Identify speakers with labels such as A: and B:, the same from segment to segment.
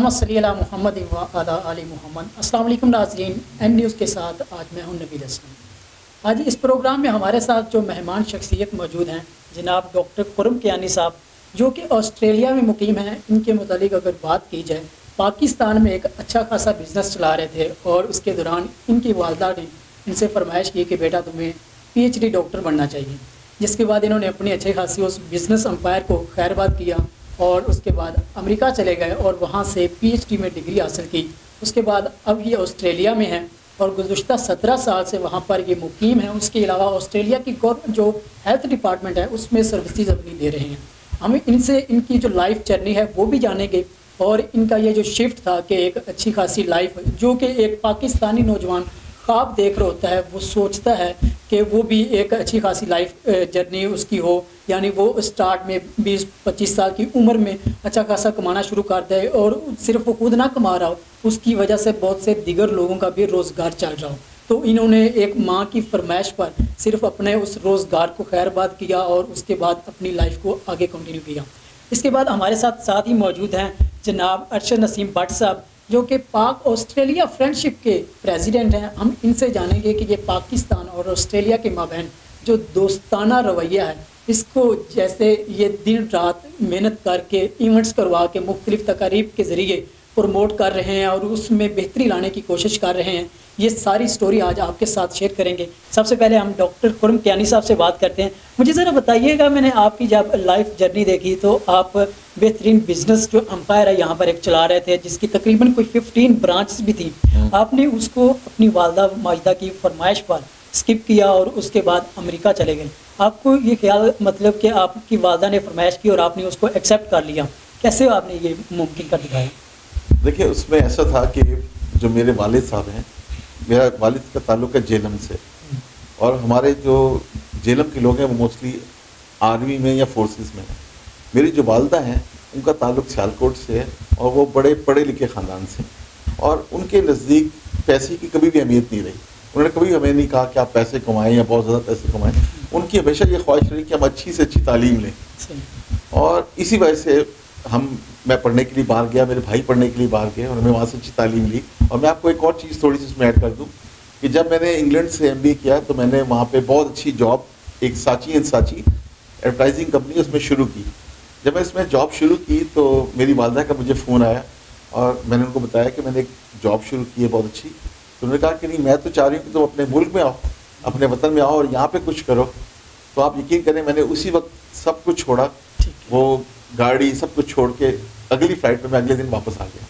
A: اللہم صلی علی محمد و علی آل محمد۔ السلام علیکم ناظرین، این نیوز کے ساتھ آج میں ہوں نوید اسلم۔ آج اس پروگرام میں ہمارے ساتھ جو مہمان شخصیت موجود ہیں جناب ڈاکٹر خرم کیانی صاحب، جو کہ آسٹریلیا میں مقیم ہیں۔ ان کے متعلق اگر بات کی جائے، پاکستان میں ایک اچھا خاصا بزنس چلا رہے تھے اور اس کے دوران ان کی والدہ نے ان سے فرمائش کی کہ بیٹا تمہیں پی ایچ ڈی ڈاکٹر بننا چاہیے، جس کے بعد انہوں نے اپنی اچھی خاصی اس بزنس امپائر کو خیر باد کیا اور اس کے بعد امریکہ چلے گئے اور وہاں سے پی ایچ ڈی میں ڈگری حاصل کی۔ اس کے بعد اب یہ آسٹریلیا میں ہیں اور گزشتہ 17 سال سے وہاں پر یہ مقیم ہیں۔ اس کے علاوہ آسٹریلیا کی جو ہیلتھ ڈپارٹمنٹ ہے اس میں سروسز اپنی دے رہے ہیں۔ ہم ان سے ان کی جو لائف جرنی ہے وہ بھی جانیں گے اور ان کا یہ جو شفٹ تھا کہ ایک اچھی خاصی لائف جو کہ ایک پاکستانی نوجوان خواب دیکھ رہا ہوتا ہے، وہ سوچتا ہے کہ وہ بھی ایک اچھی خاصی لائف جرنی اس کی ہو، یعنی وہ اسٹارٹ میں 20-25 سال کی عمر میں اچھا خاصا کمانا شروع کر دے اور صرف وہ خود نہ کما رہا ہو، اس کی وجہ سے بہت سے دیگر لوگوں کا بھی روزگار چل رہا ہو۔ تو انہوں نے ایک ماں کی فرمائش پر صرف اپنے اس روزگار کو خیر باد کیا اور اس کے بعد اپنی لائف کو آگے کنٹینیو کیا۔ اس کے بعد ہمارے ساتھ ہی موجود ہیں جناب ارشد نسیم بٹ صاحب، جو کہ پاک آسٹریلیا فرینڈشپ کے پریزیڈنٹ ہیں۔ ہم ان سے جانیں گے کہ یہ پاکستان اور آسٹریلیا کے مابین جو دوستانہ رویہ ہے، اس کو جیسے یہ دن رات محنت کر کے ایونٹس کروا کے مختلف تقاریب کے ذریعے پروموٹ کر رہے ہیں اور اس میں بہتری لانے کی کوشش کر رہے ہیں، یہ ساری سٹوری آج آپ کے ساتھ شیئر کریں گے۔ سب سے پہلے ہم ڈاکٹر خرم کیانی صاحب سے بات کرتے ہیں۔ مجھے ذرا بتائیے گا، میں نے آپ کی جب لائف جرنی دیکھی تو آپ بہترین بزنس جو امپائر ہے یہاں پر ایک چلا رہے تھے، جس کی تقریباً کوئی 15 برانچز بھی تھیں۔ آپ نے اس کو اپنی والدہ ماجدہ کی فرمائش پر اسکپ کیا اور اس کے بعد امریکہ چلے گئے۔ آپ کو یہ خیال مطلب کہ آپ کی والدہ نے فرمائش کی اور آپ نے اس کو ایکسیپٹ کر لیا، کیسے آپ نے یہ ممکن کر دکھایا؟
B: دیکھیے، اس میں ایسا تھا کہ جو میرے والد صاحب ہیں، میرا والد کا تعلق ہے جیلم سے، اور ہمارے جو جیلم کے لوگ ہیں وہ موسٹلی آرمی میں یا فورسز میں ہیں۔ میری جو والدہ ہیں ان کا تعلق سیالکوٹ سے ہے اور وہ بڑے پڑھے لکھے خاندان سے، اور ان کے نزدیک پیسے کی کبھی بھی اہمیت نہیں رہی۔ انہوں نے کبھی ہمیں نہیں کہا کہ آپ پیسے کمائیں یا بہت زیادہ پیسے کمائیں۔ ان کی ہمیشہ یہ خواہش رہی کہ ہم اچھی سے اچھی تعلیم لیں، اور اسی وجہ سے میں پڑھنے کے لیے باہر گیا، میرے بھائی پڑھنے کے لیے باہر گئے اور ہمیں وہاں سے اچھی تعلیم لی۔ اور میں آپ کو ایک اور چیز تھوڑی سی اس میں ایڈ کر دوں کہ جب میں نے انگلینڈ سے MBA کیا تو میں نے وہاں پہ بہت اچھی جاب، ایک ساچی اینڈ ساچی ایڈورٹائزنگ کمپنی، اس میں شروع کی۔ جب میں اس میں جاب شروع کی تو میری والدہ کا مجھے فون آیا اور میں نے ان کو بتایا کہ میں نے ایک جاب شروع کی ہے بہت اچھی۔ تو انہوں نے کہا کہ نہیں، میں تو چاہ رہی ہوں کہ تم اپنے ملک میں آؤ، اپنے وطن میں آؤ اور یہاں پہ کچھ کرو۔ تو آپ یقین کریں، میں نے اسی وقت سب کچھ چھوڑا، وہ گاڑی سب کچھ چھوڑ کے اگلی فلائٹ پہ میں اگلے دن واپس آ گیا۔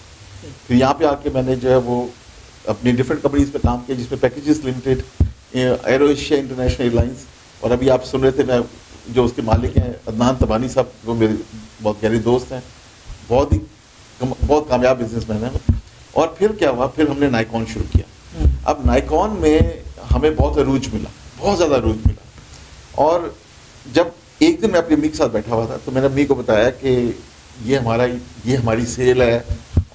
B: پھر یہاں پہ آ کے میں نے جو ہے وہ اپنی ڈفرینٹ کمپنیز پہ کام کیا، جس میں packages limited, arrow Asia international air lines, اور ابھی آپ سن رہے تھے میں جو اس کے مالک ہیں عدنان تبانی صاحب، وہ میرے بہت گہرے دوست ہیں، بہت کامیاب بزنس مین ہیں۔ اور پھر کیا ہوا، پھر ہم نے نائکون شروع کیا۔ اب نائکون میں ہمیں بہت عروج ملا، بہت زیادہ عروج ملا۔ اور جب ایک دن میں اپنی امی کے ساتھ بیٹھا ہوا تھا تو میں نے امی کو بتایا کہ یہ ہماری سیل ہے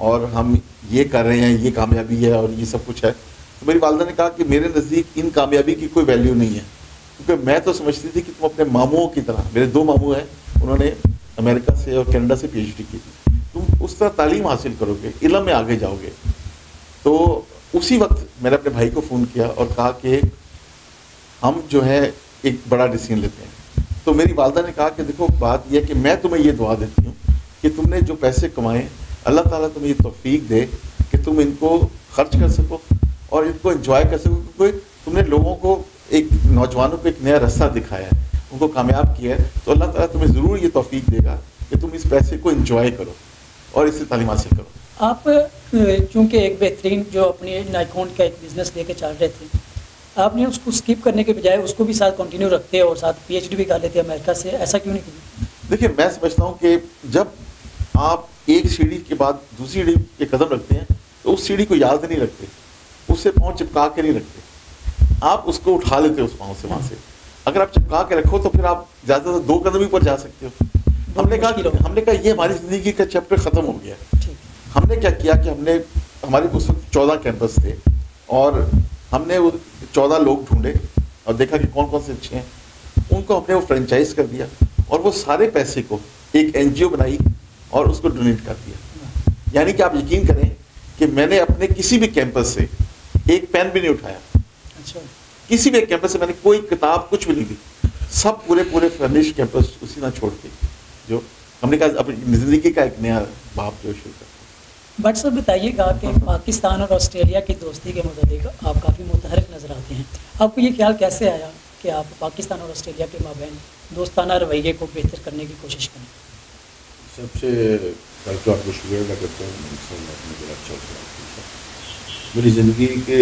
B: اور ہم یہ کر رہے ہیں، یہ کامیابی ہے اور یہ سب کچھ ہے۔ تو میری والدہ نے کہا کہ میرے نزدیک ان کامیابی کی کوئی ویلیو نہیں ہے، کیونکہ میں تو سمجھتی تھی کہ تم اپنے ماموں کی طرح، میرے 2 ماموں ہیں، انہوں نے امریکہ سے اور کینیڈا سے PhD کی تھی، تم اس طرح تعلیم حاصل کرو گے، علم میں آگے جاؤ گے۔ تو اسی وقت میں نے اپنے بھائی کو فون کیا اور کہا کہ ہم جو ہے ایک بڑا ڈیسیژن لیتے ہیں۔ تو میری والدہ نے کہا کہ دیکھو، بات یہ ہے کہ میں تمہیں یہ دعا دیتی ہوں کہ تم نے جو پیسے کمائے، اللہ تعالیٰ تمہیں یہ توفیق دے کہ تم ان کو خرچ کر سکو اور ان کو انجوائے کر سکو، کیونکہ تم نے لوگوں کو، ایک نوجوانوں کو ایک نیا رستہ دکھایا ہے، ان کو کامیاب کیا ہے، تو اللہ تعالیٰ تمہیں ضرور یہ توفیق دے گا کہ تم اس پیسے کو انجوائے کرو اور اس سے تعلیم حاصل کرو۔
A: آپ چونکہ ایک بہترین جو اپنے نائکون کا ایک بزنس لے کے چل رہے تھے، آپ نے اس کو اسکپ کرنے کے بجائے اس کو بھی ساتھ کنٹینیو رکھتے اور ساتھ PhD بھی کر لیتے امریکہ سے، ایسا کیوں نہیں کیا؟
B: دیکھیے، میں سمجھتا ہوں کہ جب آپ ایک سیڑھی کے بعد دوسری سیڑھی پہ قدم رکھتے ہیں تو اس سیڑھی کو یاد نہیں رکھتے، اس سے پاؤں چپکا کے نہیں رکھتے، آپ اس کو اٹھا لیتے اس پاؤں سے وہاں سے۔ اگر آپ چپکا کے رکھو تو پھر آپ زیادہ سے 2 قدم ہی پر جا سکتے ہو۔ ہم نے کہا یہ ہماری زندگی کا چیپٹر ختم ہو گیا۔ ہم نے کیا کیا کہ ہم نے، ہمارے اس وقت 14 کیمپس تھے اور ہم نے وہ 14 لوگ ڈھونڈے اور دیکھا کہ کون کون سے اچھے ہیں، ان کو ہم نے وہ فرینچائز کر دیا اور وہ سارے پیسے کو ایک NGO بنائی اور اس کو ڈونیٹ کر دیا۔ یعنی کہ آپ یقین کریں کہ میں نے اپنے کسی بھی کیمپس سے ایک پین بھی نہیں اٹھایا.
A: اچھا.
B: کسی بھی کیمپس سے میں نے کوئی کتاب کچھ بھی نہیں دی. سب پورے فرنش کیمپس اسی نہ چھوڑ کے جو ہم نے کہا اپنی زندگی کا ایک نیا باب جو شروع کرتا.
A: بٹ سر بتائیے گا کہ پاکستان اور آسٹریلیا کی دوستی کے متعلق آپ کافی متحرک نظر آتے ہیں. آپ کو یہ خیال کیسے آیا کہ آپ پاکستان اور آسٹریلیا کے مابین دوستانہ رویے کو بہتر کرنے کی کوشش کریں؟
C: سب سے پہلے تو آپ کو شکریہ ادا کرتا ہوں. اچھا میری زندگی کے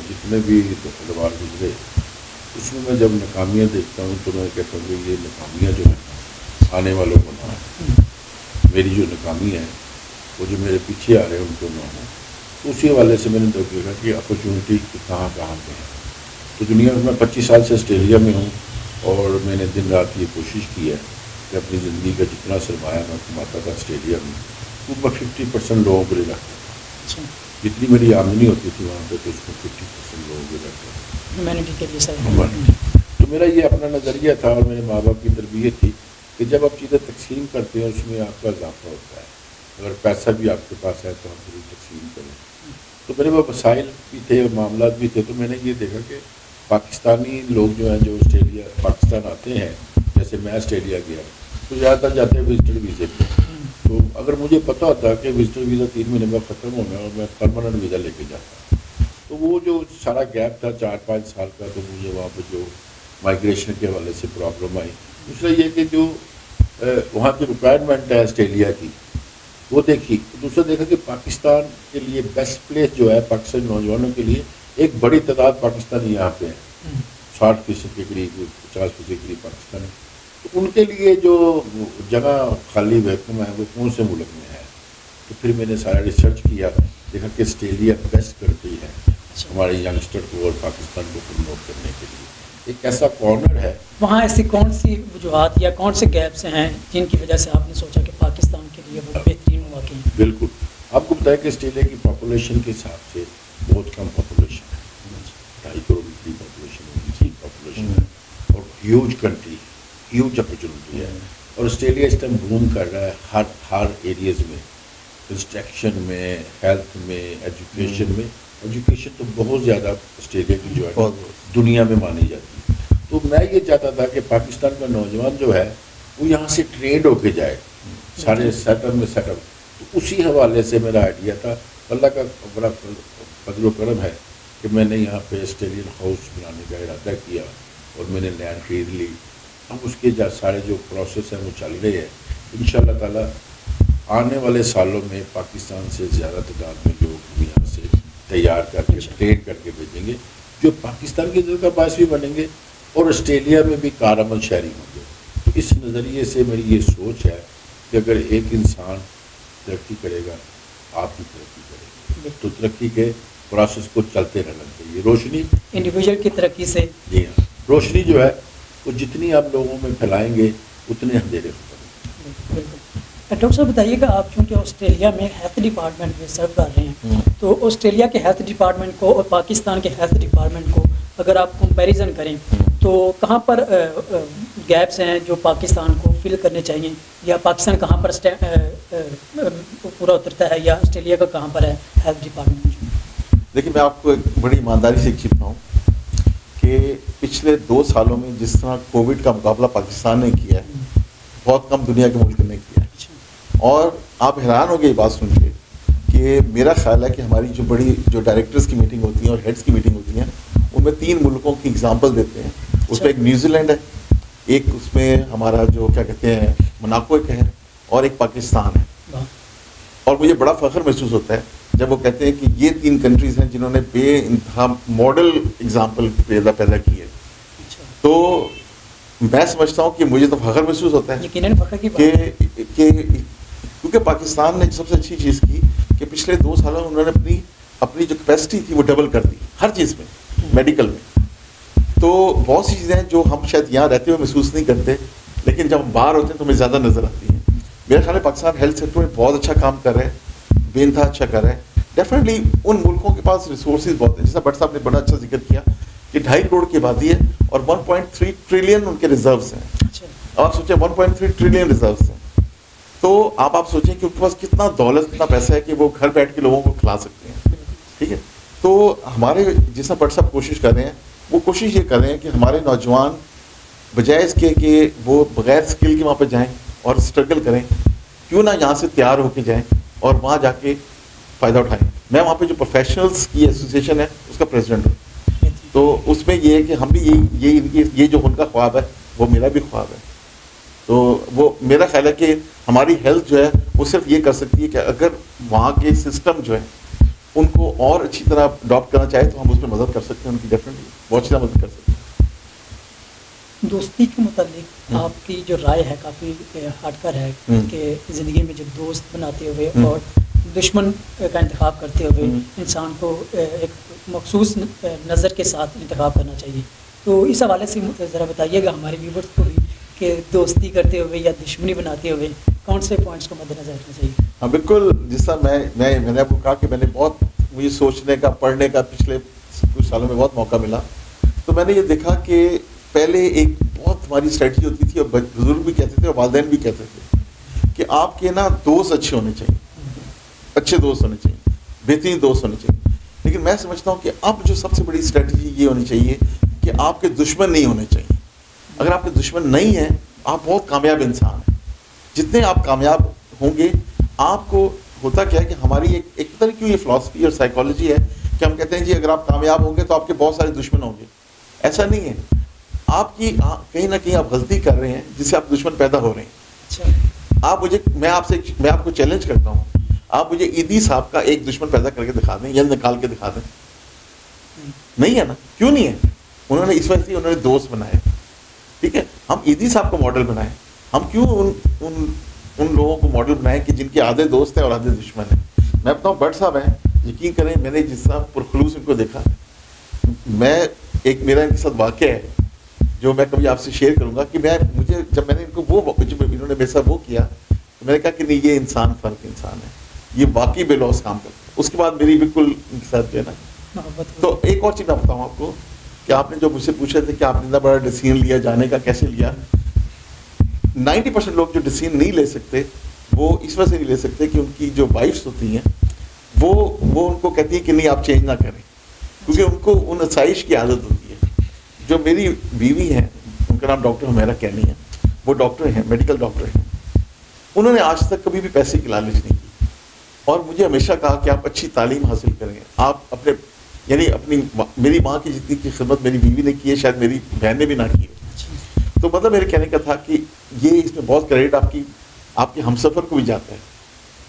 C: جتنے بھی ادوار گزرے اس میں جب ناکامیاں دیکھتا ہوں تو میں کہتا ہوں کہ یہ ناکامیاں جو ہیں آنے والوں کو نہ ہیں. میری جو ناکامی ہے وہ جو میرے پیچھے آ رہے ہیں ان کو نہ ہوں. تو اسی حوالے سے میں نے دیکھا کہ اپرچونیٹی کہاں کہاں پہ ہے. تو دنیا میں 25 سال سے آسٹریلیا میں ہوں اور میں نے دن رات یہ کوشش کی ہے کہ اپنی زندگی کا جتنا سرمایہ میں کماتا تھا آسٹریلیا میں وہ میں 50% لوگوں کو لے رکھتا تھا. جتنی میری آمدنی ہوتی تھی وہاں پہ تو اس کو 50% لوگوں کو رکھتا تھا
A: ہیومینٹی کے لیے.
C: تو میرا یہ اپنا نظریہ تھا اور میرے ماں باپ کی تربیت تھی کہ جب آپ چیزیں تقسیم کرتے ہیں اس میں آپ کا اضافہ ہوتا ہے. اگر پیسہ بھی آپ کے پاس ہے تو آپ ضرور تقسیم کریں. تو میرے وہ وسائل بھی تھے اور معاملات بھی تھے. تو میں نے یہ دیکھا کہ پاکستانی لوگ جو ہیں جو آسٹریلیا پاکستان آتے ہیں, جیسے میں آسٹریلیا گیا تو زیادہ تر جاتے ہیں وزٹر ویزے پہ. تو اگر مجھے پتہ ہوتا کہ وزٹر ویزا 3 مہینے میں ختم ہونا ہے اور میں پرماننٹ ویزا لے کے جاتا تو وہ جو سارا گیپ تھا 4-5 سال کا, تو مجھے وہاں پہ جو مائیگریشن کے حوالے سے پرابلم آئی. دوسرا یہ کہ جو وہاں کی ریکوائرمنٹ ہے آسٹریلیا کی وہ دیکھی. دوسرا دیکھا کہ پاکستان کے لیے بیسٹ پلیس جو ہے پاکستانی نوجوانوں کے لیے ایک بڑی تعداد پاکستانی یہاں پہ ہیں, 60% کے قریب 50% کے قریب پاکستانی. تو ان کے لیے جو جگہ خالی ویکم ہے وہ کون سے ملک میں ہے. تو پھر میں نے سارا ریسرچ کیا, دیکھا کہ آسٹریلیا بیسٹ کرتی ہے ہمارے ینگسٹر کو اور پاکستان کو پروموٹ کرنے کے لیے. ایک ایسا کارنر ہے
A: وہاں. ایسی کون سی وجوہات یا کون سے گیپس ہیں جن کی وجہ سے آپ نے سوچا کہ پاکستان کے لیے وہ بہترین مواقع ہیں؟
C: بالکل آپ کو بتایا کہ آسٹریلیا کی پاپولیشن کے حساب سے بہت کم پاپولیشن ہے, 2.5 کروڑ کی پاپولیشن ہے اور ہیوج کنٹری, ہیوج اپرچونیٹی ہے. اور آسٹریلیا اس ٹائم بوم کر رہا ہے ہر ایریاز میں, کنسٹرکشن میں, ہیلتھ میں, ایجوکیشن میں. ایجوکیشن تو بہت زیادہ آسٹریلیا کی جو ہے دنیا میں مانی جاتی ہے. تو میں یہ چاہتا تھا کہ پاکستان کا نوجوان جو ہے وہ یہاں سے ٹرینڈ ہو کے جائے سارے سیٹ اپ میں سیٹ اپ. تو اسی حوالے سے میرا آئیڈیا تھا. اللہ کا بڑا فضل و کرم ہے کہ میں نے یہاں پہ آسٹریلین ہاؤس بنانے کا ارادہ کیا اور میں نے لینڈ خرید لی. اب اس کے سارے جو پروسیس ہیں وہ چل رہے ہیں. ان شاء اللہ تعالیٰ آنے والے سالوں میں پاکستان سے زیادہ تعداد میں لوگ یہاں سے تیار کر کے ٹرین کر کے بھیجیں گے جو پاکستان کی عزت کا باعث بھی بنیں گے اور آسٹریلیا میں بھی کارآمد شہری ہوں گے. تو اس نظریے سے میری یہ سوچ ہے کہ اگر ایک انسان ترقی کرے گا آپ بھی ترقی کریں گے. تو ترقی کے پروسیس کو چلتے رہنا چاہیے. روشنی
A: انڈیویجول کی ترقی سے,
C: جی ہاں, روشنی جو ہے وہ جتنی آپ لوگوں میں پھیلائیں گے اتنے اندھیرے ختم.
A: بالکل. ڈاکٹر صاحب بتائیے گا, آپ چونکہ آسٹریلیا میں ہیلتھ ڈپارٹمنٹ میں سرو کر رہے ہیں, تو آسٹریلیا کے ہیلتھ ڈپارٹمنٹ کو اور پاکستان کے ہیلتھ ڈپارٹمنٹ کو اگر آپ کمپیریزن کریں تو کہاں پر گیپس ہیں جو پاکستان کو فل کرنے چاہیے, یا پاکستان کہاں پر پورا اترتا ہے, یا آسٹریلیا کا کہاں پر ہے ہیلتھ ڈپارٹمنٹ؟
B: دیکھیے میں آپ کو ایک بڑی ایمانداری سے ایک چیز بتاؤں کہ پچھلے 2 سالوں میں جس طرح کووڈ کا مقابلہ پاکستان نے کیا ہے بہت کم دنیا کے ملک نے کیا ہے. اور آپ حیران ہو گئے یہ بات سن کے کہ میرا خیال ہے کہ ہماری جو بڑی جو ڈائریکٹرز کی میٹنگ ہوتی ہیں اور ہیڈس کی میٹنگ ہوتی ہیں ان میں 3 ملکوں کی اگزامپل دیتے ہیں. اس میں ایک نیوزی لینڈ ہے, ایک اس میں ہمارا جو کیا کہتے ہیں مناکو ایک ہے, اور ایک پاکستان ہے. اور مجھے بڑا فخر محسوس ہوتا ہے جب وہ کہتے ہیں کہ یہ 3 کنٹریز ہیں جنہوں نے بے انتہا ماڈل اگزامپل پیدا کی ہے. تو میں سمجھتا ہوں کہ مجھے تو فخر محسوس ہوتا ہے کہ کیونکہ پاکستان نے سب سے اچھی چیز کی کہ پچھلے 2 سالوں میں انہوں نے اپنی جو کیپیسٹی تھی وہ ڈبل کر دی ہر چیز میں, میڈیکل میں. تو بہت سی چیزیں ہیں جو ہم شاید یہاں رہتے ہوئے محسوس نہیں کرتے, لیکن جب ہم باہر ہوتے ہیں تو ہمیں زیادہ نظر آتی ہیں. میرا خیال ہے پاکستان ہیلتھ سیکٹر میں بہت اچھا کام کر رہا ہے, بے انتہا اچھا کر رہا ہے. ڈیفینیٹلی ان ملکوں کے پاس ریسورسز بہت ہیں, جیسا بٹ صاحب نے بڑا اچھا ذکر کیا کہ 2.5 کروڑ کی آبادی ہے اور 1.3 ٹریلین ان کے ریزروز ہیں. اب آپ سوچیں 1.3 ٹریلین ریزروز ہیں. تو آپ سوچیں کہ ان کے پاس کتنا دولت, کتنا پیسہ ہے کہ وہ گھر بیٹھ کے لوگوں کو کھلا سکتے ہیں. ٹھیک ہے, تو ہمارے جس طرح بٹ صاحب کوشش کر رہے ہیں, وہ کوشش یہ کر رہے ہیں کہ ہمارے نوجوان بجائے اس کے کہ وہ بغیر اسکل کے وہاں پہ جائیں اور اسٹرگل کریں, کیوں نہ یہاں سے تیار ہو کے جائیں اور وہاں جا کے فائدہ اٹھائیں. میں وہاں پہ جو پروفیشنلس کی ایسوسیشن ہے اس کا پریزیڈنٹ ہوں. تو اس میں یہ ہے کہ ہم بھی یہ جو ان کا خواب ہے وہ میرا بھی خواب ہے. تو وہ میرا خیال ہے کہ ہماری ہیلتھ جو ہے وہ صرف یہ کر سکتی ہے کہ اگر وہاں کے سسٹم جو ہے ان کو اور اچھی طرح اڈاپٹ کرنا چاہے تو ہم اس میں مدد کر سکتے ہیں, ان کی ڈیفینیٹلی بہت اچھی طرح مدد کر سکتے ہیں.
A: دوستی کے متعلق آپ کی جو رائے ہے کافی ہٹ کر ہے کہ زندگی میں جو دوست بناتے ہوئے اور دشمن کا انتخاب کرتے ہوئے انسان کو ایک مخصوص نظر کے ساتھ انتخاب کرنا چاہیے. تو اس حوالے سے ذرا بتائیے گا ہمارے ویورز کو بھی کہ دوستی کرتے ہوئے یا دشمنی بناتے ہوئے کون سے پوائنٹس کو مد نظر رکھنا چاہیے.
B: ہاں بالکل, جس طرح میں نے آپ کو کہا کہ میں نے بہت مجھے سوچنے کا پڑھنے کا پچھلے کچھ سالوں میں بہت موقع ملا. تو میں نے یہ دیکھا کہ پہلے ایک بہت ہماری اسٹریٹجی ہوتی تھی اور بزرگ بھی کہتے تھے اور والدین بھی کہتے تھے کہ آپ کے نا دوست اچھے ہونے چاہیے, اچھے دوست ہونے چاہیے, بہترین دوست ہونے چاہیے. لیکن میں سمجھتا ہوں کہ اب جو سب سے بڑی اسٹریٹجی یہ ہونی چاہیے کہ آپ کے دشمن نہیں ہونے چاہیے. اگر آپ کے دشمن نہیں ہیں آپ بہت کامیاب انسان ہیں. جتنے آپ کامیاب ہوں گے, آپ کو ہوتا کیا ہے کہ ہماری ایک طرح کی یہ فلاسفی اور سائیکالوجی ہے کہ ہم کہتے ہیں جی اگر آپ کامیاب ہوں گے تو آپ کے بہت سارے دشمن ہوں گے. ایسا نہیں ہے, آپ کی کہیں نہ کہیں آپ غلطی کر رہے ہیں جس سے آپ دشمن پیدا ہو رہے ہیں. آپ میں آپ کو چیلنج کرتا ہوں, آپ مجھے ایدی صاحب کا ایک دشمن پیدا کر کے دکھا دیں یا نکال کے دکھا دیں. نہیں ہے نا, کیوں نہیں ہے؟ انہوں نے اس وجہ سے انہوں نے دوست بنائے. ٹھیک ہے, ہم ایدی صاحب کو ماڈل بنائیں. ہم کیوں ان لوگوں کو ماڈل بنائیں کہ جن کے آدھے دوست ہیں اور آدھے دشمن ہیں. میں بتاؤں بٹ صاحب ہیں, یقین کریں میں نے جس طرح پرخلوص ان کو دیکھا, میرا ان کے ساتھ واقعہ ہے جو میں کبھی آپ سے شیئر کروں گا کہ مجھے جب میں نے ان کو انہوں نے میرے ساتھ وہ کیا تو میں نے کہا کہ نہیں یہ انسان فرق انسان ہے, یہ واقعی بے لوس کام کرتا ہے. اس کے بعد میری بالکل ان کے ساتھ جو ہے نا. تو ایک اور چیز میں بتاؤں آپ کو کہ آپ نے جو مجھ سے پوچھا تھا کہ آپ نے اتنا بڑا ڈیسیژن لیا جانے کا, کیسے لیا. 90% لوگ جو ڈیسیژن نہیں لے سکتے وہ اس وجہ سے نہیں لے سکتے کہ ان کی جو وائفس ہوتی ہیں وہ ان کو کہتی ہیں کہ نہیں آپ چینج نہ کریں, کیونکہ ان کو ان آسائش کی عادت ہوتی ہے. جو میری بیوی ہیں ان کا نام ڈاکٹر حمیرہ کینی ہے, وہ ڈاکٹر ہیں, میڈیکل ڈاکٹر ہیں. انہوں نے آج تک کبھی بھی پیسے کی لالچ نہیں کی اور مجھے ہمیشہ کہا کہ آپ اچھی تعلیم حاصل کریں. آپ اپنے میری ماں کی جتنی کی خدمت میری بیوی نے کی ہے شاید میری بہن نے بھی نہ کی. تو مطلب میرے کہنے کا تھا کہ یہ اس میں بہت کریڈٹ آپ کے ہم سفر کو بھی جاتا ہے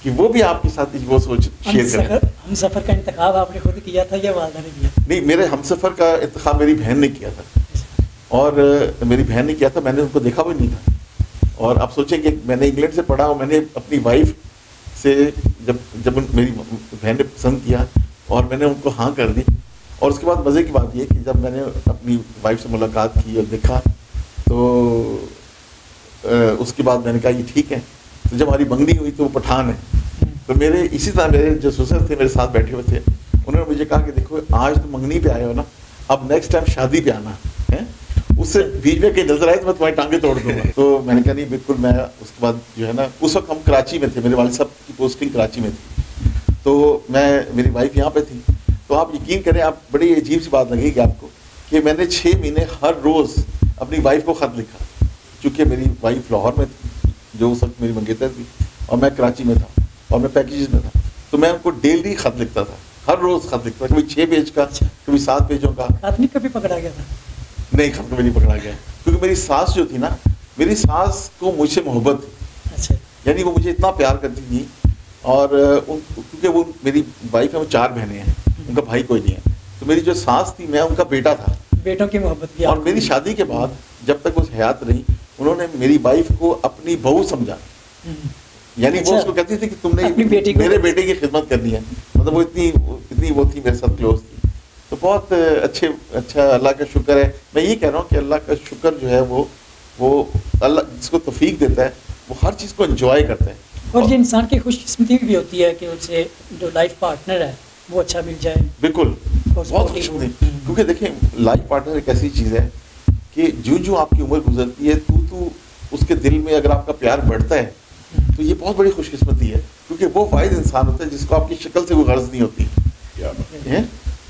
B: کہ وہ بھی آپ کے ساتھ وہ سوچ شیئر کریں.
A: ہم سفر کا انتخاب آپ نے خود کیا تھا یا والدہ نے کیا؟
B: نہیں, میرے ہم سفر کا انتخاب میری بہن نے کیا تھا اور میری بہن نے کیا تھا, میں نے ان کو دیکھا بھی نہیں تھا. اور آپ سوچیں کہ میں نے انگلینڈ سے پڑھا اور میں نے اپنی وائف سے جب میری بہن نے پسند کیا اور میں نے ان کو ہاں کر دی. اور اس کے بعد مزے کی بات یہ کہ جب میں نے اپنی وائف سے ملاقات کی اور دیکھا تو اس کے بعد میں نے کہا یہ ٹھیک ہے. تو جب ہماری منگنی ہوئی تو وہ پٹھان ہے. تو اسی طرح میرے جو سسر تھے میرے ساتھ بیٹھے ہوئے تھے, انہوں نے مجھے کہا کہ دیکھو آج تو منگنی پہ آئے ہو نا, اب نیکسٹ ٹائم شادی پہ آنا ہے, اس سے بیچ میں کہیں نظر آئے تو میں تمہاری ٹانگیں توڑ دوں گا. تو میں نے کہا نہیں بالکل. میں اس کے بعد جو ہے نا اس وقت ہم کراچی میں تھے, میرے والد صاحب کی پوسٹنگ کراچی میں تھی, تو میری وائف یہاں پہ تھی. تو آپ یقین کریں, آپ بڑی عجیب سی بات لگے گی آپ کو کہ میں نے 6 مہینے ہر روز اپنی وائف کو خط لکھا, چونکہ میری وائف لاہور میں تھی جو اس وقت میری منگیتر تھی اور میں کراچی میں تھا اور میں پیکیجز میں تھا. تو میں ان کو ڈیلی خط لکھتا تھا, ہر روز خط لکھتا تھا, کبھی 6 پیج کا, کبھی 7 پیجوں کا.
A: خط نہیں کبھی پکڑا گیا تھا؟
B: نہیں, خط کبھی نہیں پکڑا گیا, کیونکہ میری ساس جو تھی نا, میری ساس کو مجھ سے محبت تھی.
A: اچھا,
B: یعنی وہ مجھے اتنا پیار کرتی تھی. اور کیونکہ وہ میری وائف ہے, وہ 4 بہنیں ہیں, ان کا بھائی کوئی نہیں ہے. تو میری جو ساس تھی, میں ان کا بیٹا تھا.
A: بیٹوں کی محبت بھی.
B: اور میری شادی کے بعد جب تک وہ حیات رہی, انہوں نے میری وائف کو اپنی بہو سمجھا. یعنی وہ اس کو کہتی تھی کہ تم نے میرے بیٹے کی خدمت کرنی ہے. مطلب وہ اتنی وہ تھی میرے ساتھ کلوز تھی. تو بہت اچھا اللہ کا شکر ہے. میں یہ کہہ رہا ہوں کہ اللہ کا شکر جو ہے وہ اللہ جس کو توفیق دیتا ہے وہ ہر چیز کو انجوائے کرتا ہے.
A: اور یہ انسان کی خوش قسمتی بھی ہوتی ہے کہ ان سے جو لائف پارٹنر ہے وہ اچھا مل جائے.
B: بالکل, بہت خوش قسمتی. کیونکہ دیکھیں لائف پارٹنر ایک ایسی چیز ہے کہ جو آپ کی عمر گزرتی ہے تو اس کے دل میں اگر آپ کا پیار بڑھتا ہے تو یہ بہت بڑی خوش قسمتی ہے، کیونکہ وہ واحد انسان ہوتا ہے جس کو آپ کی شکل سے کوئی غرض نہیں ہوتی ہے.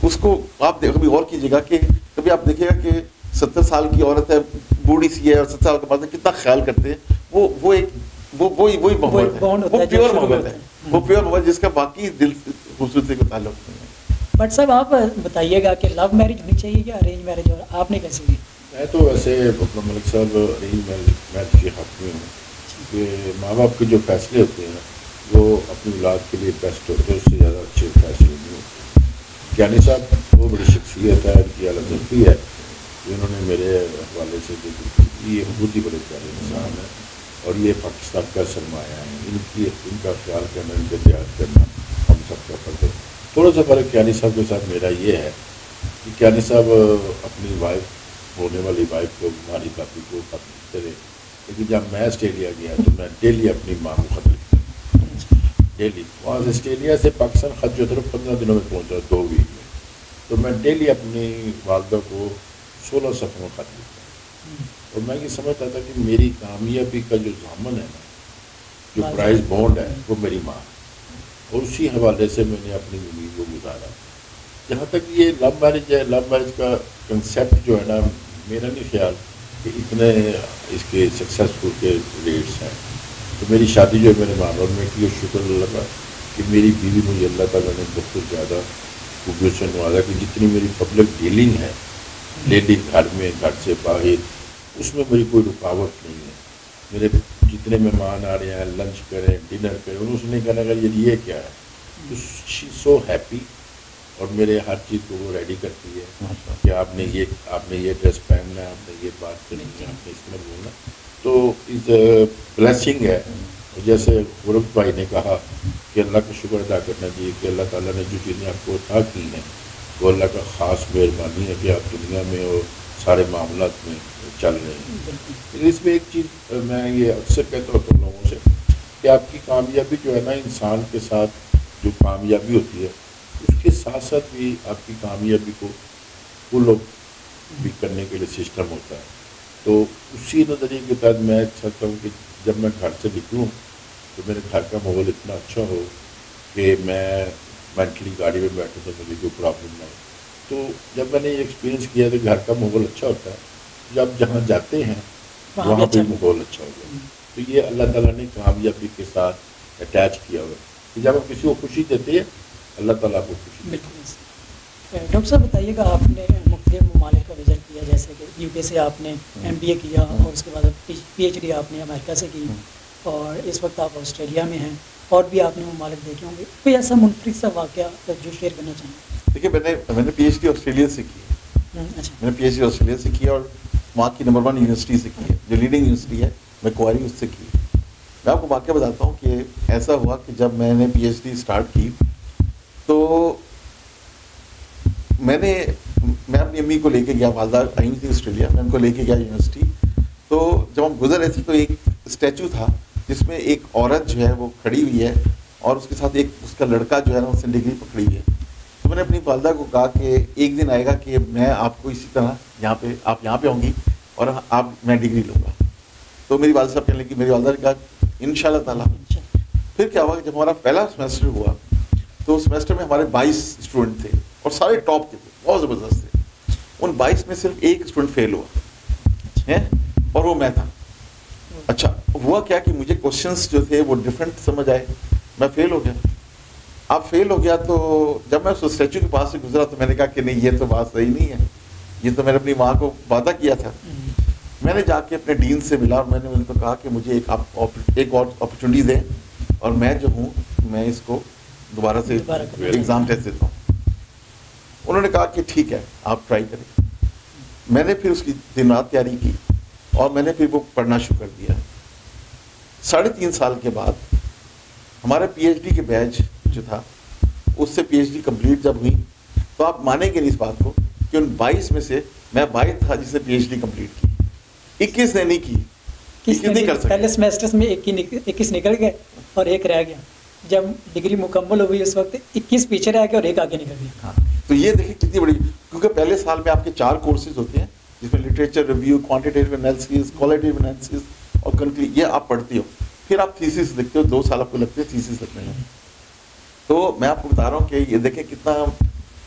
B: اس کو آپ کبھی غور کیجیے گا کہ کبھی آپ دیکھیے گا کہ 70 سال کی عورت ہے، بوڑھی سی ہے، اور 70 سال کے بعد کتنا خیال کرتے ہیں. وہی محبت ہے، وہ پیور محبت ہے، وہ پیور محبت جس کا باقی دل خوبصورتی کا تعلق نہیں ہے.
A: بٹ صاحب آپ بتائیے گا کہ لو میرج ہونی چاہیے یا ارینج میرج، اور آپ نے کیسے کی؟
C: میں تو ویسے اپنا ملک صاحب ارینج میرج کے حق میں ہوں کہ ماں باپ کے جو فیصلے ہوتے ہیں وہ اپنی اولاد کے لیے بیسٹ ہوتے ہیں، اس سے زیادہ اچھے فیصلے نہیں ہوتے. کیانی صاحب وہ بڑی شخصیت ہے، ان کی اعلیٰ ذرفی ہے، انہوں نے میرے حوالے سے جو یہ بہت ہی بڑے پیارے انسان ہیں، اور یہ پاکستان کا سرمایہ ہے. ان کا خیال کرنا، ان کا دیاد کرنا ہم سب کا فرض ہے. تھوڑا سا فرق کیانی صاحب کے ساتھ میرا یہ ہے کہ کیانی صاحب اپنی وائف ہونے والی وائف کو، ہماری باپی کو خط لکھتے رہے، لیکن جب میں آسٹریلیا گیا تو میں ڈیلی اپنی ماں کو خط لکھتا ڈیلی. وہاں سے آسٹریلیا سے پاکستان خط جو طرف 15 دنوں میں پہنچا، 2 ویک میں. تو میں ڈیلی اپنی والدہ کو 16 صفحوں میں خط لکھتا ہوں، اور میں یہ سمجھتا تھا کہ میری کامیابی کا جو ضامن ہے نا، جو پرائز بانڈ ہے، وہ میری ماں ہے. اور اسی حوالے سے میں نے اپنی زندگی کو گزارا. جہاں تک یہ لو میرج ہے، لو میرج کا کنسیپٹ جو ہے نا، میرا نہیں خیال کہ اتنے اس کے سکسیزفل کے ریٹس ہیں. تو میری شادی جو ہے میرے ماں باپ میں کی، اور شکر اللہ کا کہ میری بیوی مجھے اللہ تعالیٰ نے بہت زیادہ خوبیت سے نوازا کہ جتنی میری پبلک ڈیلنگ ہے، لیڈی گھر میں، گھر سے باہر، اس میں میری کوئی رکاوٹ نہیں ہے. میرے جتنے مہمان آ رہے ہیں، لنچ کریں، ڈنر کریں، انہوں سے نہیں کہنا کہ یہ کیا ہے. تو شی سو ہیپی، اور میرے ہر چیز کو وہ ریڈی کرتی ہے کہ آپ نے یہ ڈریس پہننا ہے، آپ نے یہ بات کرنی ہے، آپ نے اس میں بولنا. تو از بلیسنگ ہے. جیسے غرب بھائی نے کہا کہ اللہ کا شکر ادا کرنا چاہیے کہ اللہ تعالیٰ نے جو چیزیں آپ کو عطا کی ہیں وہ اللہ کا خاص مہربانی ہے کہ آپ دنیا میں اور سارے معاملات میں چل رہے ہیں. لیکن اس میں ایک چیز میں یہ اکثر کہتا ہوتا ہوں لوگوں سے کہ آپ کی کامیابی جو ہے نا، انسان کے ساتھ جو کامیابی ہوتی ہے اس کے ساتھ ساتھ بھی آپ کی کامیابی کو فل اپ بھی کرنے کے لیے سسٹم ہوتا ہے. تو اسی نظریے کے تحت میں چاہتا ہوں کہ جب میں گھر سے نکلوں تو میرے گھر کا ماحول اتنا اچھا ہو کہ میں مینٹلی گاڑی میں بیٹھوں تو مجھے کوئی پرابلم نہ ہو. تو جب میں نے یہ ایکسپیرینس کیا کہ گھر کا ماحول اچھا ہوتا ہے، جب جہاں جاتے ہیں وہاں پہ ماحول اچھا ہوتا ہے. تو یہ اللہ تعالیٰ نے کامیابی کے ساتھ اٹیچ کیا ہوا ہے کہ جب آپ کسی کو خوشی دیتے ہیں، اللہ تعالیٰ کو خوشی دیتے ہیں.
A: ڈاکٹر صاحب بتائیے گا، آپ نے مختلف ممالک کا وزٹ کیا، جیسے کہ UK سے آپ نے MBA کیا، اور اس کے بعد PhD آپ نے امریکہ سے کی، اور اس وقت آپ آسٹریلیا میں ہیں، اور بھی آپ نے ممالک دیکھے ہوں گے. کوئی ایسا منفرد سا واقعہ جو شیئر کرنا چاہیں؟
B: دیکھیے میں نے PhD آسٹریلیا سے کی.
A: اچھا.
B: میں نے PhD آسٹریلیا سے کی، اور وہاں کی نمبر 1 یونیورسٹی سے کی ہے، جو لیڈنگ یونیورسٹی ہے میکواری، اس سے کی. میں آپ کو واقعہ بتاتا ہوں کہ ایسا ہوا کہ جب میں نے PhD اسٹارٹ کی تو میں اپنی امی کو لے کے گیا، والدہ آئی تھی آسٹریلیا، میں ان کو لے کے گیا یونیورسٹی. تو جب ہم گزر رہے تھے تو ایک اسٹیچو تھا جس میں ایک عورت جو ہے وہ کھڑی ہوئی ہے، اور اس کے ساتھ ایک اس کا لڑکا جو ہے نا، اس نے ڈگری پکڑی ہوئی ہے. تو میں نے اپنی والدہ کو کہا کہ ایک دن آئے گا کہ میں آپ کو اسی طرح آپ یہاں پہ ہوں گی اور میں ڈگری لوں گا. تو میری والدہ صاحب کہنے لگی، میری والدہ نے کہا انشاءاللہ تعالیٰ. پھر کیا ہوا کہ جب ہمارا پہلا سیمسٹر ہوا تو سیمسٹر میں ہمارے 22 اسٹوڈنٹ تھے، اور سارے ٹاپ کے تھے، بہت زبردست تھے. ان 22 میں صرف ایک اسٹوڈنٹ فیل ہوا ہے، اور وہ میں تھا. اچھا ہوا کیا کہ مجھے کوشچنس جو تھے وہ ڈفرینٹ سمجھ آئے، میں فیل ہو گیا. اب فیل ہو گیا تو جب میں اس اسٹیچو کے پاس سے گزرا تو میں نے کہا کہ نہیں، یہ تو بات صحیح نہیں ہے، یہ تو میں نے اپنی ماں کو وعدہ کیا تھا. میں نے جا کے اپنے ڈین سے ملا، اور میں نے ان کو کہا کہ مجھے ایک اور اپرچونیٹی دیں، اور میں جو ہوں میں اس کو دوبارہ سے ایگزام ٹیسٹ دیتا ہوں. انہوں نے کہا کہ ٹھیک ہے آپ ٹرائی کریں. میں نے پھر اس کی دن رات تیاری کی، اور میں نے پھر وہ پڑھنا شروع کر دیا. 3.5 سال کے بعد ہمارا PhD کے بیچ جو تھا، اس سے PhD کمپلیٹ جب ہوئی تو آپ مانیں گے نہیں اس بات کو کہ ان 22 میں سے میں 22 تھا جس نے PhD کمپلیٹ کی. 21 نے نہیں کی، 21 نہیں کر سکتے.
A: پہلے سیمسٹر میں 21 نکل گئے اور ایک رہ گیا. جب ڈگری مکمل ہوئی اس وقت 21 پیچھے رہ گیا اور ایک آگے نکل گیا.
B: ہاں تو یہ دیکھیں کتنی بڑی، کیونکہ پہلے سال میں آپ کے 4 کورسز ہوتے ہیں جس میں literature review, quantitative analysis, qualitative analysis اور کنکلوژن، یہ آپ پڑھتی ہو. پھر آپ تھیسس لکھتے ہو, 2 سال آپ کو لگتے ہیں تھیسس لکھنے میں. تو میں آپ کو بتا رہا ہوں کہ یہ دیکھیں کتنا.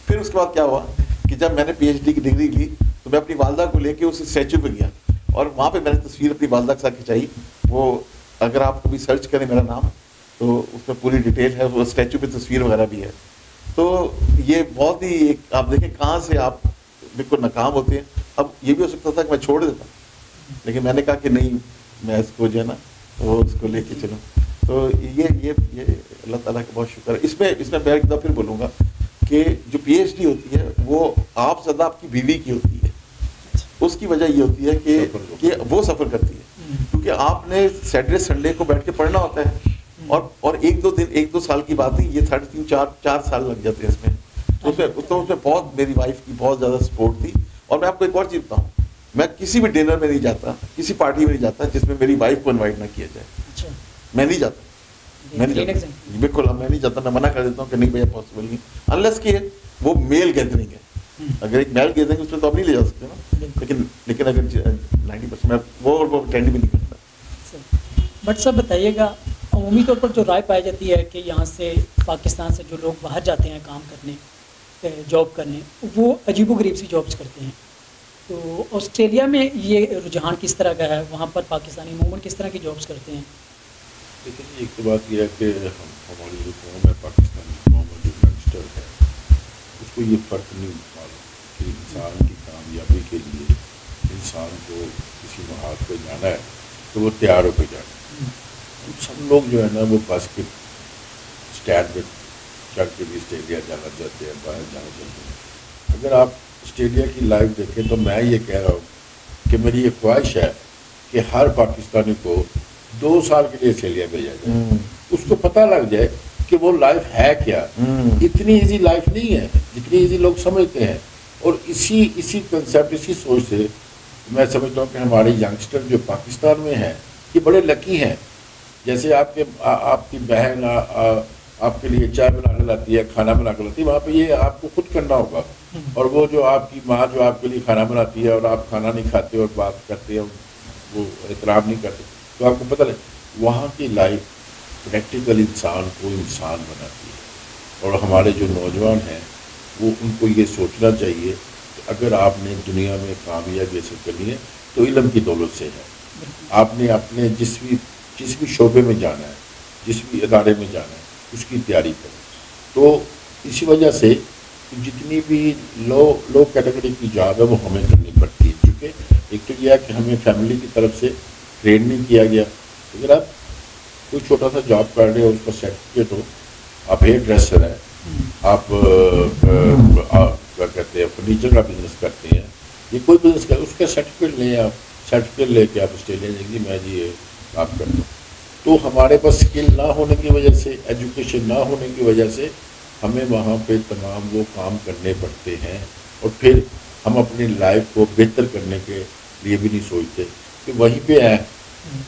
B: پھر اس کے بعد کیا ہوا کہ جب میں نے پی ایچ ڈی کی ڈگری لی تو میں اپنی والدہ کو لے کے اس اسٹیچو پہ گیا, اور وہاں پہ میں نے تصویر اپنی والدہ کے ساتھ کھنچائی. وہ اگر آپ کبھی سرچ کریں میرا نام تو اس میں پوری ڈیٹیل ہے, وہ اسٹیچو پہ تصویر وغیرہ بھی ہے. تو یہ بہت ہی ایک آپ دیکھیں کہاں سے آپ بالکل ناکام ہوتے ہیں. اب یہ بھی ہو سکتا تھا کہ میں چھوڑ دیتا, لیکن میں نے کہا کہ نہیں, میں اس کو جو ہے نا وہ اس کو لے کے چلوں. تو یہ اللہ تعالیٰ کا بہت شکر ہے. اس میں میں ایک دفعہ پھر بولوں گا کہ جو پی ایچ ڈی ہوتی ہے وہ آپ زیادہ آپ کی بیوی کی ہوتی ہے. اس کی وجہ یہ ہوتی ہے کہ وہ سفر کرتی ہے, کیونکہ آپ نے سیٹرڈے سنڈے کو بیٹھ کے پڑھنا ہوتا ہے, اور ایک دو سال کی بات نہیں, یہ 3-4 سال لگ جاتے ہیں اس میں. تو اس میں بہت میری وائف کی بہت زیادہ سپورٹ تھی. اور میں آپ کو ایک اور چیز بتاؤں, میں کسی بھی ڈنر میں نہیں جاتا, کسی پارٹی میں نہیں جاتا جس میں میری وائف کو انوائٹ نہ کیا جائے. میں نہیں جاتا, بالکل میں نہیں جاتا. میں منع کر دیتا ہوں کہ نہیں بھیا پاسبل نہیں, انلیس کہ وہ میل گیدرنگ ہے. اگر ایک میل گیدرنگ اس میں تو آپ نہیں لے جا سکتے نا, لیکن اگر 90% میں وہ اٹینڈ بھی نہیں کرتا.
A: بٹ سب بتائیے گا, عمومی طور پر جو رائے پائی جاتی ہے کہ یہاں سے پاکستان سے جو لوگ باہر جاتے ہیں کام کرنے, جاب کرنے, وہ عجیب و غریب سی جابس کرتے ہیں. تو آسٹریلیا میں یہ رجحان کس طرح کا ہے, وہاں پر پاکستانی عموماً کس طرح کی جابس کرتے ہیں؟
C: لیکن ایک تو بات یہ ہے کہ ہماری جو قوم ہے, پاکستانی قوم میں جو ینگسٹر ہے, اس کو یہ فرق نہیں معلوم کہ انسان کی کامیابی کے لیے انسان کو کسی محاذ پہ جانا ہے تو وہ تیار ہو کے جانا ہے. ہم سب لوگ جو ہے نا وہ بس کے اسٹینڈ پہ چڑھ کے بھی آسٹریلیا جانا چاہتے ہیں, باہر جانا چاہتے ہیں. اگر آپ آسٹریلیا کی لائف دیکھیں تو میں یہ کہہ رہا ہوں کہ میری یہ خواہش ہے کہ ہر پاکستانی کو 2 سال کے لیے آسٹریلیا بھیجا جائے, اس کو پتہ لگ جائے کہ وہ لائف ہے کیا. اتنی ایزی لائف نہیں ہے جتنی ایزی لوگ سمجھتے ہیں. اور اسی کنسیپٹ, اسی سوچ سے میں سمجھتا ہوں کہ ہمارے ینگسٹر جو پاکستان میں ہیں یہ بڑے لکی ہیں. جیسے آپ کی بہن آپ کے لیے چائے بنا کے لاتی ہے, کھانا بنا کے لاتی ہے, وہاں پہ یہ آپ کو خود کرنا ہوگا. اور وہ جو آپ کی ماں جو آپ کے لیے کھانا بناتی ہے اور آپ کھانا نہیں کھاتے اور بات کرتے ہیں, وہ احترام نہیں کرتے, تو آپ کو پتہ لگے وہاں کی لائف پریکٹیکل انسان کو انسان بناتی ہے. اور ہمارے جو نوجوان ہیں وہ ان کو یہ سوچنا چاہیے کہ اگر آپ نے دنیا میں کامیابی حاصل کرنی ہے تو علم کی دولت سے ہے. آپ نے اپنے جس بھی شعبے میں جانا ہے, جس بھی ادارے میں جانا ہے, اس کی تیاری کریں. تو اسی وجہ سے جتنی بھی لو کیٹیگری کی جاب ہے وہ ہمیں کرنی پڑتی ہے, کیونکہ ایک تو یہ ہے کہ ہمیں فیملی کی طرف سے ٹرین نہیں کیا گیا. اگر آپ کوئی چھوٹا سا جاب کر رہے ہو, اس کا سرٹیفکیٹ ہو, آپ ہیئر ڈریسر ہیں, آپ کیا کہتے ہیں فرنیچر کا بزنس کرتے ہیں, یہ کوئی بزنس کر, اس کا سرٹیفکیٹ لیں, آپ سرٹیفکیٹ لے کے آپ آسٹریلیا جائیں گے, میں جی یہ کام کرتا ہوں. تو ہمارے پاس اسکل نہ ہونے کی وجہ سے, ایجوکیشن نہ ہونے کی وجہ سے ہمیں وہاں پہ تمام وہ کام کرنے پڑتے ہیں. اور پھر ہم اپنی لائف کو بہتر کرنے کے لیے بھی نہیں سوچتے کہ وہیں پہ ہیں,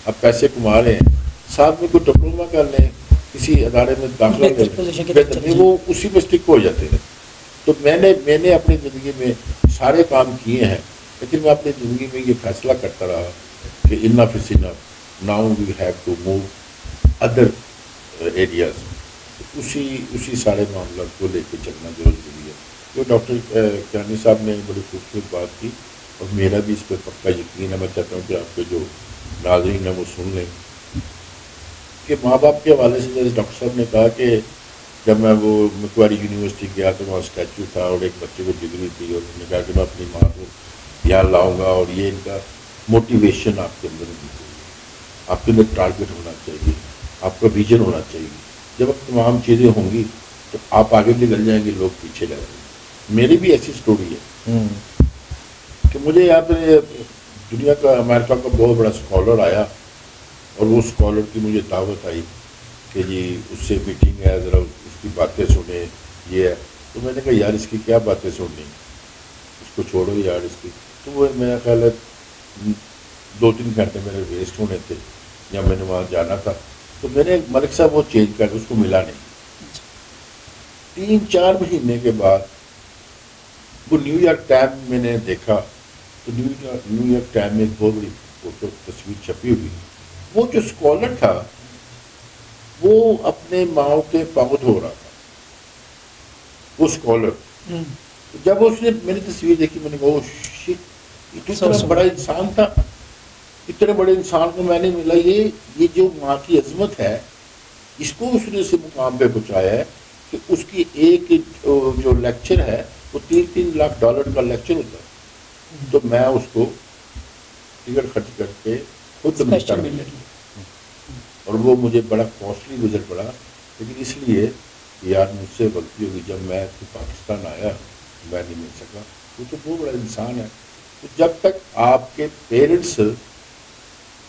C: اب پیسے کما رہے ہیں, ساتھ میں کوئی ڈپلوما کر لیں, کسی ادارے میں داخلہ بہتر نہیں, وہ اسی میں اسٹک ہو جاتے ہیں. تو میں نے اپنی زندگی میں سارے کام کیے ہیں, لیکن میں اپنی زندگی میں یہ فیصلہ کرتا رہا کہ enough is enough, now we have to move other areas. اسی سارے معاملات کو لے کے چلنا ضروری ہے. تو ڈاکٹر کیانی صاحب نے بڑی خوبصورت بات کی, اور میرا بھی اس پہ پکا یقین ہے. میں چاہتا ہوں کہ آپ کے جو ناظرین ہیں وہ سن لیں کہ ماں باپ کے حوالے سے, جیسے ڈاکٹر صاحب نے کہا کہ جب میں وہ مکواری یونیورسٹی گیا تو وہاں اسٹیچو تھا اور ایک بچے کو ڈگری تھی, اور انہوں نے کہا کہ میں اپنی ماں کو یہاں لاؤں گا, اور یہ ان کا موٹیویشن آپ کے اندر ہونی چاہیے, آپ کے اندر ٹارگیٹ ہونا چاہیے, آپ کا ویژن ہونا چاہیے. جب اب تمام چیزیں ہوں گی تو آپ آگے نکل جائیں گے, لوگ پیچھے رہ جائیں گے. میری بھی ایسی سٹوری ہے کہ مجھے یہاں پہ دنیا کا, امریکہ کا بہت بڑا اسکالر آیا, اور وہ اسکالر کی مجھے دعوت آئی کہ جی اس سے میٹنگ ہے, ذرا اس کی باتیں سنیں, یہ ہے. تو میں نے کہا یار اس کی کیا باتیں سننی, اس کو چھوڑو یار اس کی. تو وہ میرا خیال ہے 2-3 گھنٹے میرے ویسٹ ہونے تھے, یا میں نے وہاں جانا تھا. تو میں نے ملک صاحب وہ چینج کر, اس کو ملا نہیں. 3-4 مہینے کے بعد وہ نیو یارک ٹائم میں نے دیکھا, تو نیو یارک ٹائم میں ایک بہت بڑی فوٹو تصویر چھپی ہوئی. وہ جو اسکالر تھا وہ اپنے ماؤں کے پاؤں دھو رہا تھا، وہ اسکالر. جب اس نے میں نے تصویر دیکھی میں نے کہا یہ تو اتنا بڑا انسان تھا، اتنے بڑے انسان کو میں نے ملا. یہ جو ماں کی عظمت ہے اس کو اس نے اسے مقام پہ پہنچایا ہے کہ اس کی ایک جو لیکچر ہے وہ $3 لاکھ کا لیکچر ہوتا ہے. تو میں اس کو ٹکٹ خرچ کر کے خود ملتا اور وہ مجھے بڑا کاسٹلی گزر پڑا. لیکن اس لیے یار مجھ سے غلطی ہوگی، جب میں پاکستان آیا میں نہیں مل سکا. وہ تو بہت بڑا انسان ہے. تو جب تک آپ کے پیرنٹس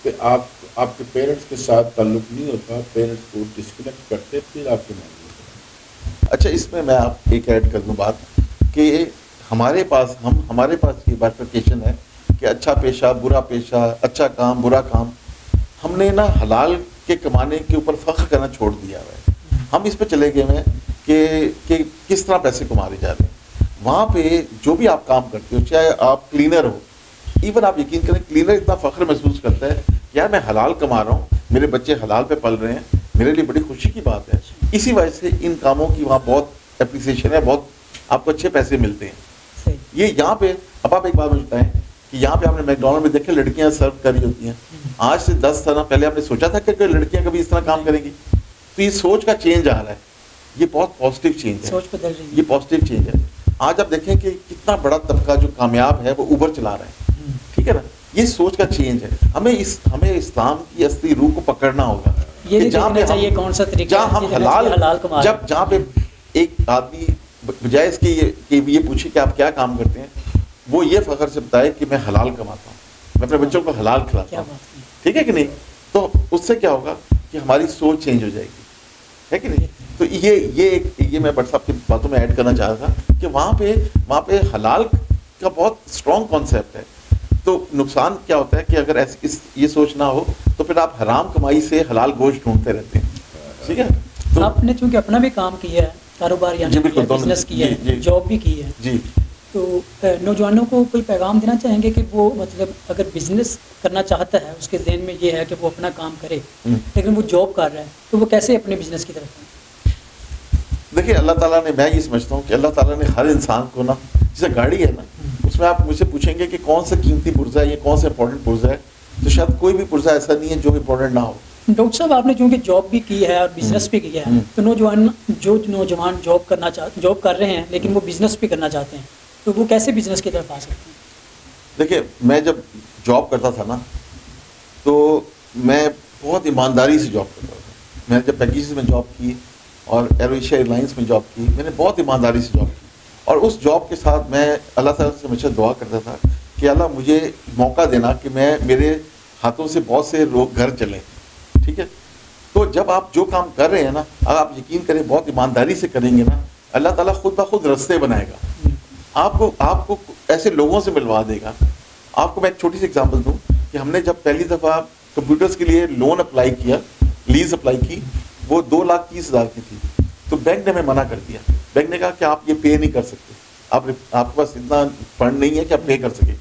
C: آپ کے پیرنٹس کے ساتھ تعلق نہیں ہوتا، پیرنٹس کو ڈسکنیکٹ کرتے، پھر آپ کے معاملے.
B: اچھا اس میں آپ ایک ایڈ کر دوں بات کہ ہمارے پاس یہ بائفرکیشن ہے کہ اچھا پیشہ برا پیشہ، اچھا کام برا کام. ہم نے نا حلال کے کمانے کے اوپر فخر کرنا چھوڑ دیا ہے. ہم اس پہ چلے گئے ہیں کہ کس طرح پیسے کمائے جا رہے ہیں. وہاں پہ جو بھی آپ کام کرتے ہو، چاہے آپ کلینر ہو، ایون آپ یقین کریں کلینر اتنا فخر محسوس کرتا ہے یار میں حلال کما رہا ہوں، میرے بچے حلال پہ پل رہے ہیں، میرے لیے بڑی خوشی کی بات ہے. اسی وجہ سے ان کاموں کی وہاں بہت اپریسیشن ہے، بہت آپ کو اچھے پیسے ملتے ہیں. یہ یہاں پہ اب آپ ایک بات مجھے بتائیں کہ یہاں پہ آپ نے میکڈونلڈ میں دیکھے لڑکیاں سرو کر رہی ہوتی ہیں. آج سے 10 سال پہلے آپ نے سوچا تھا کہ لڑکیاں کبھی اس طرح کام کریں گی؟ تو یہ سوچ کا چینج آ رہا ہے. یہ بہت پازیٹیو چینج ہے،
A: سوچ بدل رہی ہے.
B: یہ پازیٹیو چینج ہے. آج آپ دیکھیں کہ کتنا بڑا طبقہ جو کامیاب ہے وہ اوبر چلا رہا ہے. ٹھیک ہے نا، یہ سوچ کا چینج ہے. ہمیں اسلام کی اصلی روح کو پکڑنا ہوگا.
A: یہ دیکھنا چاہیے کون سا طریقہ
B: جہاں ہم حلال جہاں پہ ایک آدمی بجائے اس کے یہ پوچھے کہ آپ کیا کام کرتے ہیں، وہ یہ فخر سے بتائے کہ میں حلال کماتا ہوں، میں اپنے بچوں کو حلال کھلاتا ہوں. ٹھیک ہے کہ نہیں؟ تو اس سے کیا ہوگا کہ ہماری سوچ چینج ہو جائے گی، ہے کہ نہیں؟ تو یہ میں بٹ صاحب کی باتوں میں ایڈ کرنا چاہ رہا تھا کہ وہاں پہ حلال کا بہت اسٹرانگ کانسیپٹ ہے. تو نقصان کیا ہوتا ہے کہ اگر یہ سوچ نہ ہو تو پھر آپ حرام کمائی سے حلال گوشت ڈھونڈتے رہتے ہیں. ٹھیک ہے، تو
A: آپ نے چونکہ اپنا بھی کام کیا ہے، کاروبار یعنی بزنس کیا ہے، جاب بھی کی ہے
B: جی،
A: تو نوجوانوں کو کوئی پیغام دینا چاہیں گے کہ وہ مطلب اگر بزنس کرنا چاہتا ہے، اس کے ذہن میں یہ ہے کہ وہ اپنا کام کرے لیکن وہ جاب کر رہا ہے، تو وہ کیسے اپنے بزنس کی طرف آئے؟
B: دیکھیے اللہ تعالیٰ نے، میں یہ سمجھتا ہوں کہ اللہ تعالیٰ نے ہر انسان کو نا، جیسے گاڑی ہے نا، اس میں آپ مجھ سے پوچھیں گے کہ کون سا قیمتی پرزہ ہے، یہ کون سا امپورٹنٹ پرزہ ہے، تو شاید کوئی بھی پرزہ ایسا نہیں ہے جو امپورٹنٹ نہ ہو.
A: ڈاکٹر صاحب آپ نے چونکہ جاب بھی کی ہے اور بزنس بھی کیا ہے، تو نوجوان جاب کر رہے ہیں لیکن وہ بزنس بھی کرنا چاہتے ہیں، تو وہ کیسے بزنس کی طرف آ سکتے ہیں؟
B: دیکھیے میں جب جاب کرتا تھا نا تو میں بہت ایمانداری سے جاب کرتا تھا. میں جب پیکیجز میں جاب کی اور ایرو ایشیا ایئر لائنس میں جاب کی، میں نے بہت ایمانداری سے جاب کی. اور اس جاب کے ساتھ میں اللہ تعالیٰ سے ہمیشہ دعا کرتا تھا کہ اللہ مجھے موقع دینا کہ میرے ہاتھوں سے بہت سے لوگ گھر چلیں. ٹھیک ہے، تو جب آپ جو کام کر رہے ہیں نا، اگر آپ یقین کریں بہت ایمانداری سے کریں گے نا، اللہ تعالیٰ خود بخود رستے بنائے گا. آپ کو ایسے لوگوں سے ملوا دے گا. آپ کو میں ایک چھوٹی سی اگزامپل دوں کہ ہم نے جب پہلی دفعہ کمپیوٹرز کے لیے لون اپلائی کیا، لیز اپلائی کی، وہ 2,30,000 کی تھی. تو بینک نے ہمیں منع کر دیا. بینک نے کہا کہ آپ یہ پے نہیں کر سکتے، آپ کے پاس اتنا فنڈ نہیں ہے کہ آپ پے کر سکیں.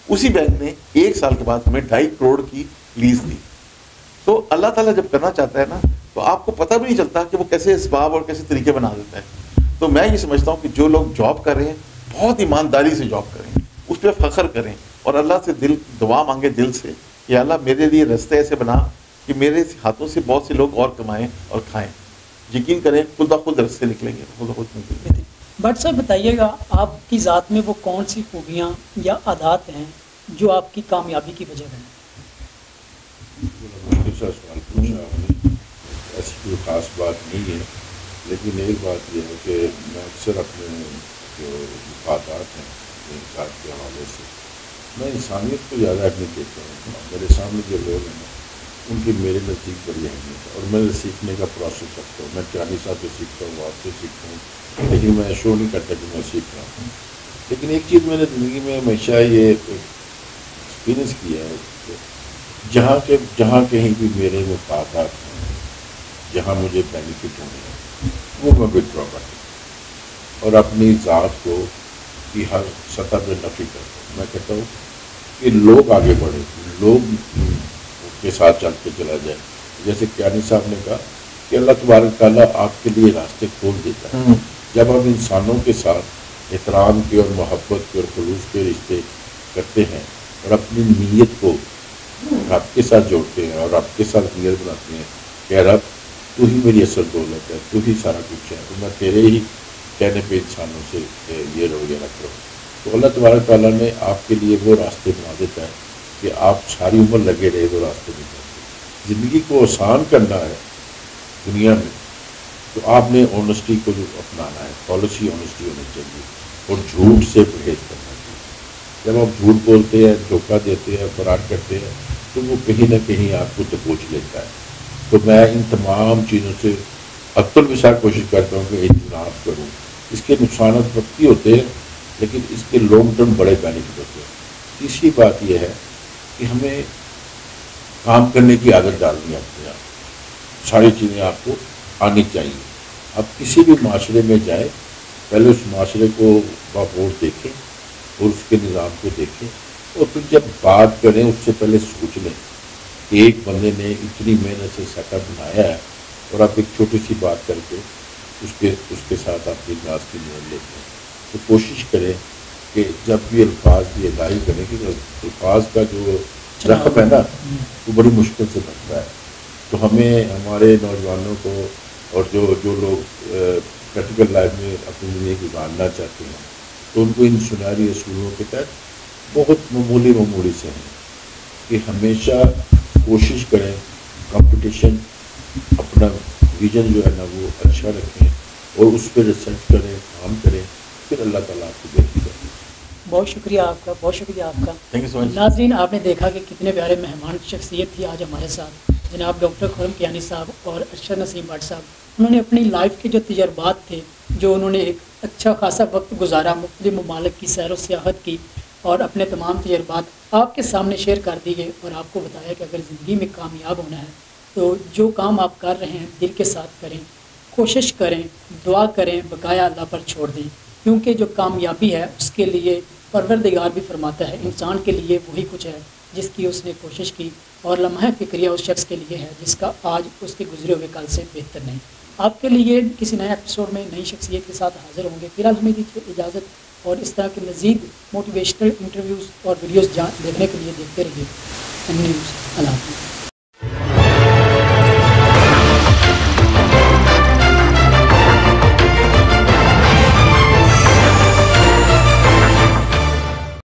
B: اسی بینک نے 1 سال کے بعد ہمیں 2.5 کروڑ کی لیز دی. تو اللہ تعالیٰ جب کرنا چاہتا ہے نا تو آپ کو پتہ بھی نہیں چلتا کہ وہ کیسے اسباب اور کیسے طریقے بنا دیتا ہے. تو میں یہ سمجھتا ہوں کہ جو لوگ جاب کر رہے ہیں بہت ایمانداری سے جاب کریں، اس پہ فخر کریں اور اللہ سے دعا مانگے دل سے کہ اللہ میرے لیے رستے ایسے بنا کہ میرے ہاتھوں سے بہت سے لوگ اور کمائیں اور کھائیں. یقین کریں خود بخود رستے نکلیں گے، خود بخود نکلیں گے.
A: بٹ صاحب بتائیے گا آپ کی ذات میں وہ کون سی خوبیاں یا عادات ہیں جو آپ کی کامیابی کی وجہ بنے؟
C: سوال پوچھا، ایسی کوئی خاص بات نہیں ہے، لیکن ایک بات یہ ہے کہ میں اکثر اپنے جو مفادات ہیں انسان کے حوالے سے میں انسانیت کو زیادہ اہمیت دیتا ہوں. میرے سامنے جو لوگ ہیں ان کی میرے نزدیک بڑی اہمیت ہے اور میں سیکھنے کا پروسیس رکھتا ہوں. میں کیانی صاحب سے سیکھتا ہوں، آپ سے سیکھتا ہوں، لیکن میں شو نہیں کرتا کہ میں سیکھ رہا ہوں. لیکن ایک چیز میں نے زندگی میں ہمیشہ یہ ایکسپیرئنس کیا ہے کہ جہاں کہیں بھی میرے مفادات ہیں، جہاں مجھے بینیفٹ ہونے ہیں، وہ میں وڈرا کرتا ہوں اور اپنی ذات کو کی ہر سطح پہ نفی کرتا ہوں. میں کہتا ہوں کہ لوگ آگے بڑھے، لوگ کے ساتھ چل کے چلا جائے. جیسے کیانی صاحب نے کہا کہ اللہ تبارک تعالیٰ آپ کے لیے راستے کھول دیتا ہے. جب ہم انسانوں کے ساتھ احترام کے اور محبت کے اور خلوص کے رشتے کرتے ہیں اور اپنی نیت کو رب کے ساتھ جوڑتے ہیں اور رب کے ساتھ نیت بناتے ہیں کہ رب تو ہی میری اصل دولت ہے, تو ہی سارا کچھ ہے, تو میں تیرے ہی کہنے پہ انسانوں سے یہ رویہ رکھ رہا ہوں, تو اللہ تبارک تعالیٰ نے آپ کے لیے وہ راستے بنا دیتا ہے کہ آپ ساری عمر لگے رہے وہ راستے میں چلتے. زندگی کو آسان کرنا ہے دنیا میں تو آپ نے آنیسٹی کو جو اپنانا ہے, پالیسی آنیسٹی ہونی چاہیے اور جھوٹ سے پرہیز کرنا چاہیے. جب آپ جھوٹ بولتے ہیں, دھوکہ دیتے ہیں, فراڈ کرتے ہیں تو وہ کہیں نہ کہیں آپ کو دبوچ لیتا ہے. تو میں ان تمام چیزوں سے حد الوسع کوشش کرتا ہوں کہ اجتناب کروں. اس کے نقصانات وقتی ہوتے ہیں لیکن اس کے لانگ ٹرم بڑے بینیفٹ ہوتے ہیں. تیسری بات یہ ہے کہ ہمیں کام کرنے کی عادت ڈالنی ہے اپنے آپ. ساری چیزیں آپ کو آنی چاہیے. آپ کسی بھی معاشرے میں جائیں, پہلے اس معاشرے کو باخبر دیکھیں اور اس کے نظام کو دیکھیں, اور پھر جب بات کریں اس سے پہلے سوچ لیں کہ ایک بندے نے اتنی محنت سے سیٹ اپ بنایا ہے اور آپ ایک چھوٹی سی بات کر کے اس کے ساتھ آپ کی گلاس کی نیت لیتے ہیں. تو کوشش کریں کہ جب بھی الفاظ کی ادائی کریں کہ الفاظ کا جو رقم ہے نا وہ بڑی مشکل سے بنتا ہے. تو ہمیں ہمارے نوجوانوں کو اور جو لوگ پریکٹیکل لائف میں اپنی زندگی گزارنا چاہتے ہیں تو ان کو ان سنہری اصولوں کے تحت بہت معمولی سے ہیں کہ ہمیشہ کوشش کریں کمپٹیشن اپنا ویژن جو ہے نا وہ اچھا رکھیں اور اس پہ ریسرچ کریں, کام کریں, پھر اللہ تعالیٰ آپ کو بہتری کریں.
A: بہت شکریہ آپ کا, بہت شکریہ آپ کا.
B: تھینک یو سو مچ.
A: ناظرین, آپ نے دیکھا کہ کتنے پیارے مہمان شخصیت تھی آج ہمارے ساتھ, جناب ڈاکٹر خرم کیانی صاحب اور ارشد نسیم بٹ صاحب. انہوں نے اپنی لائف کے جو تجربات تھے, جو انہوں نے ایک اچھا خاصا وقت گزارا, مختلف ممالک کی سیر و سیاحت کی اور اپنے تمام تجربات آپ کے سامنے شیئر کر دیے اور آپ کو بتایا کہ اگر زندگی میں کامیاب ہونا ہے تو جو کام آپ کر رہے ہیں دل کے ساتھ کریں, کوشش کریں, دعا کریں, بقایا اللہ پر چھوڑ دیں, کیونکہ جو کامیابی ہے اس کے لیے پروردگار بھی فرماتا ہے انسان کے لیے وہی کچھ ہے جس کی اس نے کوشش کی, اور لمحہ فکریہ اس شخص کے لیے ہے جس کا آج اس کے گزرے ہوئے کل سے بہتر نہیں. آپ کے لیے کسی نئے ایپیسوڈ میں نئی شخصیت کے ساتھ حاضر ہوں گے. فی الحال ہمیں دیجیے اجازت, اور اس طرح کے مزید موٹیویشنل انٹرویوز اور ویڈیوز دیکھنے کے لیے دیکھتے رہیے نیوز. اللہ حافظ.